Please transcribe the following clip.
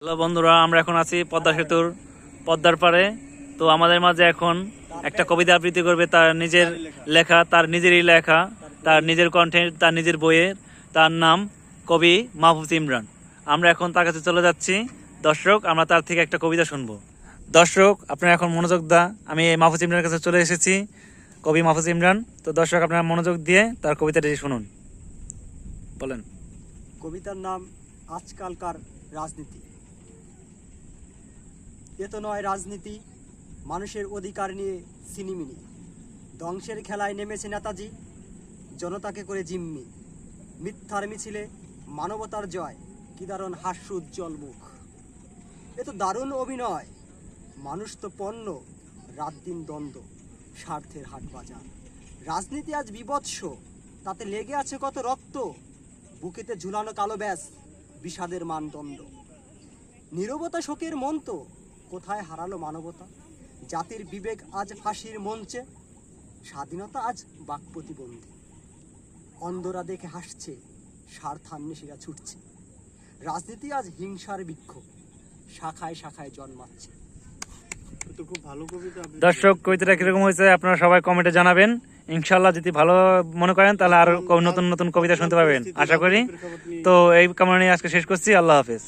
Hello বন্ধুরা, আমরা এখন আছি পদ্মা সেতুর পদ্মার পাড়ে। তো আমাদের মাঝে এখন একটা কবিতা আবৃত্তি করবে, তার নিজের লেখা, তার নিজেরই লেখা, তার নিজের কণ্ঠে, তার নিজের বইয়ের। তার নাম কবি মাহফুজ ইমরান। আমরা এখন তার কাছে চলে যাচ্ছি। দর্শক, আমরা তার থেকে একটা কবিতা শুনবো। দর্শক, আপনারা এখন মনোযোগ দা, আমি মাহফুজ ইমরানের কাছে চলে এসেছি, কবি মাহফুজ ইমরান। তো দর্শক, আপনারা মনোযোগ দিয়ে তার কবিতাটি শুনুন। বলেন। কবিতার নাম আজকালকার রাজনীতি। এ তো নয় রাজনীতি, মানুষের অধিকার নিয়ে সিনিমিনি। ধ্বংসের খেলায় নেমেছে নেতাজি, জনতাকে করে জিম্মি। মিথ্যার মিছিলে মানবতার জয়, কি দারুণ হাস্য উজ্জ্বল মুখ। এ তো দারুণ অভিনয়, মানুষ তো পণ্য, রাত দিন দ্বন্দ্ব, স্বার্থের হাট বাজার। রাজনীতি আজ বিভৎস, তাতে লেগে আছে কত রক্ত। বুকেতে ঝুলানো কালো ব্যাস, বিষাদের মানদণ্ড। নীরবতা শোকের মন্ত্র, কোথায় হারালো মানবতা? জাতির বিবেক আজ ফাঁসির মঞ্চে, স্বাধীনতা আজ বাক প্রতিবন্ধী। অন্ধরা দেখে হাসছে, স্বার্থান্বেষীরা ছুটছে। রাজনীতি আজ হিংসার বৃক্ষ, শাখায় শাখায় জন্মাচ্ছে। খুব ভালো কবিতা। দর্শক, কবিতাটা কিরকম হয়েছে আপনারা সবাই কমেন্টে জানাবেন। ইনশাল্লাহ যদি ভালো মনে করেন তাহলে আরো নতুন নতুন কবিতা শুনতে পাবেন আশা করি। তো এই কামনা নিয়ে আজকে শেষ করছি। আল্লাহ হাফেজ।